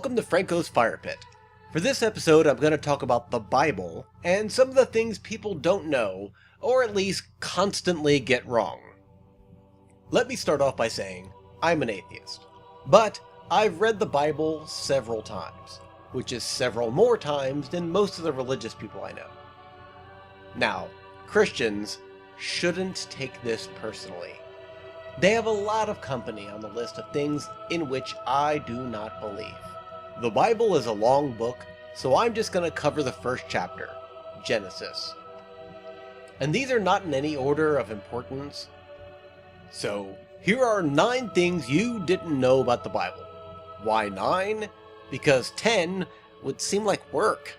Welcome to Franco's Firepit. For this episode, I'm going to talk about the Bible and some of the things people don't know, or at least constantly get wrong. Let me start off by saying, I'm an atheist. But I've read the Bible several times, which is several more times than most of the religious people I know. Now, Christians shouldn't take this personally. They have a lot of company on the list of things in which I do not believe. The Bible is a long book, so I'm just going to cover the first chapter, Genesis. And these are not in any order of importance. So, here are 9 things you didn't know about the Bible. Why 9? Because 10 would seem like work.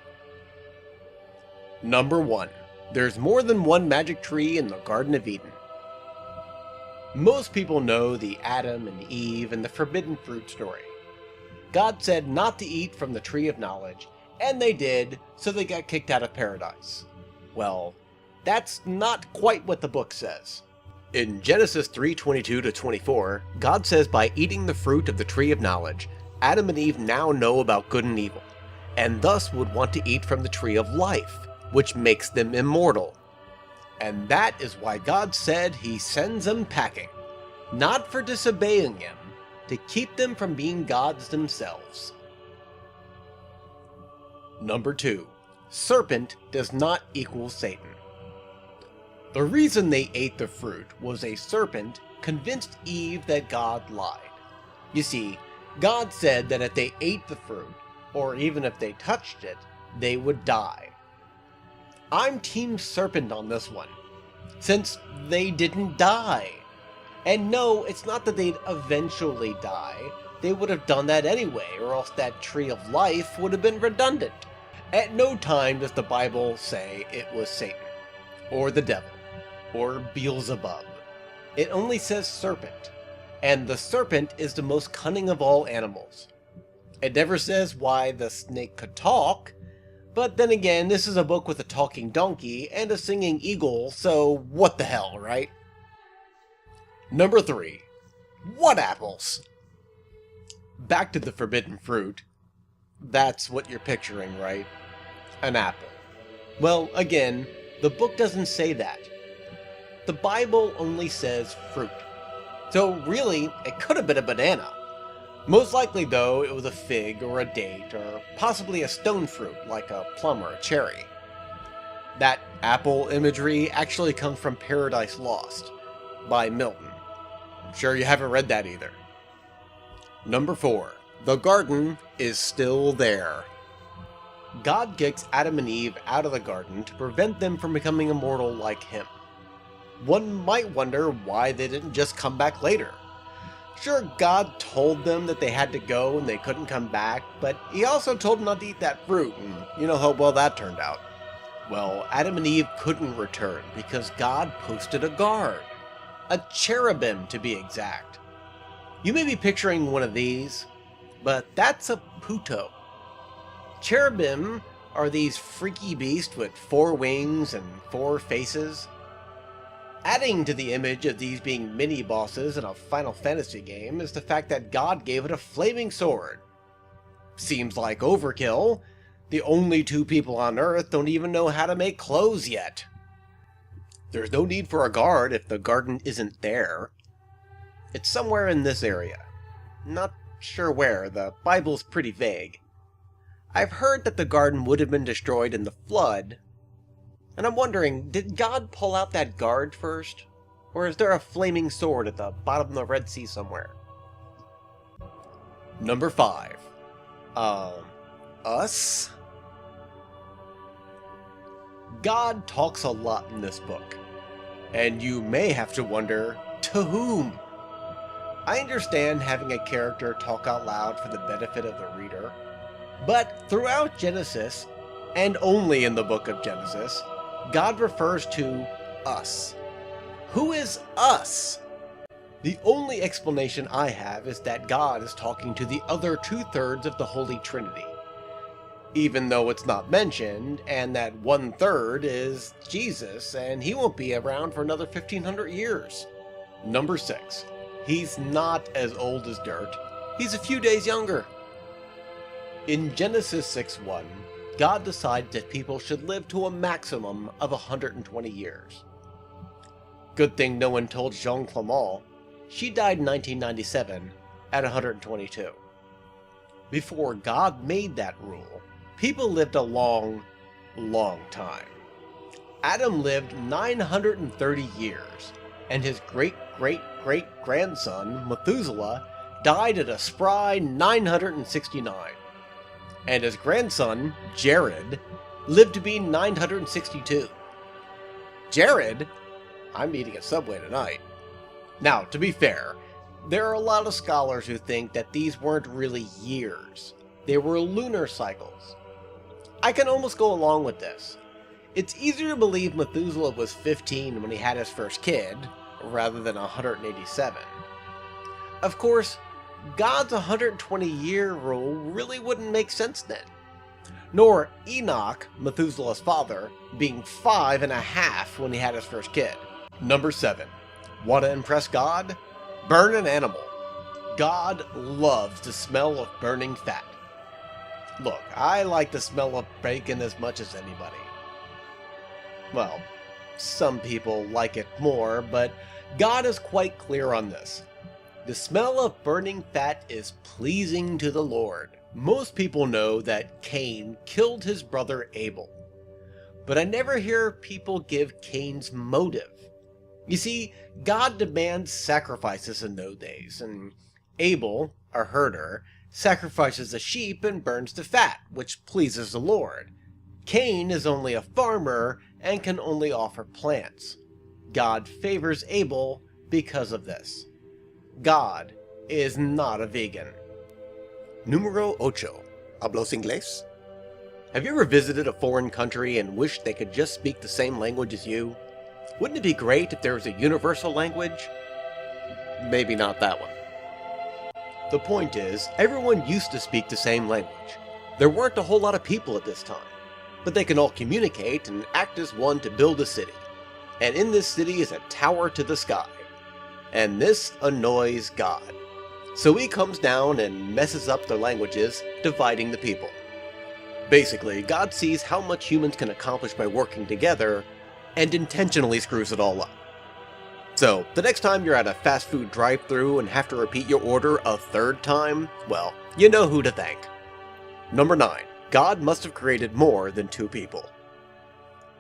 Number 1. There's more than one magic tree in the Garden of Eden. Most people know the Adam and Eve and the forbidden fruit story. God said not to eat from the tree of knowledge, and they did, so they got kicked out of paradise. Well, that's not quite what the book says. In Genesis 3:22-24, God says by eating the fruit of the tree of knowledge, Adam and Eve now know about good and evil, and thus would want to eat from the tree of life, which makes them immortal. And that is why God said he sends them packing, not for disobeying him, to keep them from being gods themselves. Number 2. Serpent does not equal Satan. The reason they ate the fruit was a serpent convinced Eve that God lied. You see, God said that if they ate the fruit, or even if they touched it, they would die. I'm Team Serpent on this one, since they didn't die. And no, it's not that they'd eventually die. They would have done that anyway, or else that tree of life would have been redundant. At no time does the Bible say it was Satan, or the devil, or Beelzebub. It only says serpent, and the serpent is the most cunning of all animals. It never says why the snake could talk, but then again, this is a book with a talking donkey and a singing eagle, so what the hell, right? Number 3. What apples? Back to the forbidden fruit. That's what you're picturing, right? An apple. Well, again, the book doesn't say that. The Bible only says fruit. So really, it could have been a banana. Most likely, though, it was a fig or a date or possibly a stone fruit like a plum or a cherry. That apple imagery actually comes from Paradise Lost by Milton. I'm sure you haven't read that either. Number 4. The garden is still there. God kicks Adam and Eve out of the garden to prevent them from becoming immortal like him. One might wonder why they didn't just come back later. Sure, God told them that they had to go and they couldn't come back, but he also told them not to eat that fruit, and you know how well that turned out. Well, Adam and Eve couldn't return because God posted a guard. A cherubim, to be exact. You may be picturing one of these, but that's a puto. Cherubim are these freaky beasts with 4 wings and 4 faces. Adding to the image of these being mini-bosses in a Final Fantasy game is the fact that God gave it a flaming sword. Seems like overkill. The only 2 people on Earth don't even know how to make clothes yet. There's no need for a guard if the garden isn't there. It's somewhere in this area. Not sure where, the Bible's pretty vague. I've heard that the garden would have been destroyed in the flood, and I'm wondering, did God pull out that guard first? Or is there a flaming sword at the bottom of the Red Sea somewhere? Number 5. Us? God talks a lot in this book, and you may have to wonder, to whom? I understand having a character talk out loud for the benefit of the reader, but throughout Genesis, and only in the book of Genesis, God refers to us. Who is us? The only explanation I have is that God is talking to the other 2/3 of the Holy Trinity, even though it's not mentioned, and that 1/3 is Jesus, and he won't be around for another 1500 years. Number 6. He's not as old as dirt. He's a few days younger. In Genesis 6:1, God decides that people should live to a maximum of 120 years. Good thing no one told Jean Clément. She died in 1997 at 122. Before God made that rule, people lived a long, long time. Adam lived 930 years, and his great-great-great-grandson, Methuselah, died at a spry 969. And his grandson, Jared, lived to be 962. Jared? I'm eating at Subway tonight. Now, to be fair, there are a lot of scholars who think that these weren't really years. They were lunar cycles. I can almost go along with this. It's easier to believe Methuselah was 15 when he had his first kid, rather than 187. Of course, God's 120-year rule really wouldn't make sense then. Nor Enoch, Methuselah's father, being 5.5 when he had his first kid. Number 7. Want to impress God? Burn an animal. God loves the smell of burning fat. Look, I like the smell of bacon as much as anybody. Well, some people like it more, but God is quite clear on this. The smell of burning fat is pleasing to the Lord. Most people know that Cain killed his brother Abel, but I never hear people give Cain's motive. You see, God demands sacrifices in those days, and Abel, a herder, sacrifices a sheep and burns the fat, which pleases the Lord. Cain is only a farmer and can only offer plants. God favors Abel because of this. God is not a vegan. Número 8. ¿Hablas inglés? Have you ever visited a foreign country and wished they could just speak the same language as you? Wouldn't it be great if there was a universal language? Maybe not that one. The point is, everyone used to speak the same language. There weren't a whole lot of people at this time, but they can all communicate and act as one to build a city. And in this city is a tower to the sky. And this annoys God. So he comes down and messes up their languages, dividing the people. Basically, God sees how much humans can accomplish by working together, and intentionally screws it all up. So, the next time you're at a fast food drive-thru and have to repeat your order a third time, well, you know who to thank. Number 9. God must have created more than 2 people.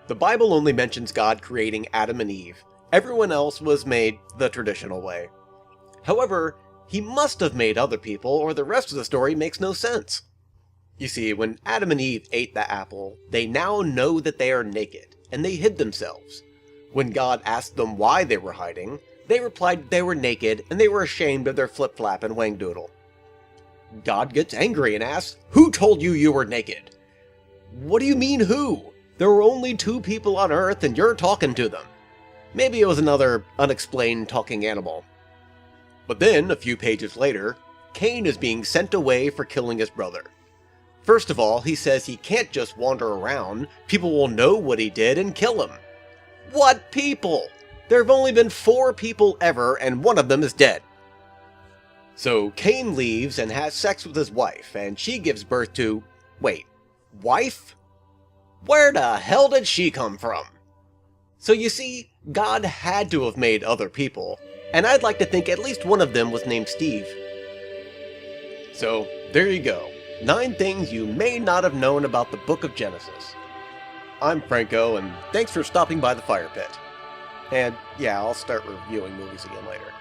The Bible only mentions God creating Adam and Eve. Everyone else was made the traditional way. However, he must have made other people, or the rest of the story makes no sense. You see, when Adam and Eve ate the apple, they now know that they are naked, and they hid themselves. When God asked them why they were hiding, they replied they were naked and they were ashamed of their flip-flap and wang-doodle. God gets angry and asks, "Who told you you were naked?" What do you mean who? There were only 2 people on Earth and you're talking to them. Maybe it was another unexplained talking animal. But then, a few pages later, Cain is being sent away for killing his brother. First of all, he says he can't just wander around, people will know what he did and kill him. What people? There have only been 4 people ever, and one of them is dead. So Cain leaves and has sex with his wife, and she gives birth to... Wait, wife? Where the hell did she come from? So you see, God had to have made other people, and I'd like to think at least one of them was named Steve. So, there you go. 9 things you may not have known about the book of Genesis. I'm Franco, and thanks for stopping by the Firepit. And yeah, I'll start reviewing movies again later.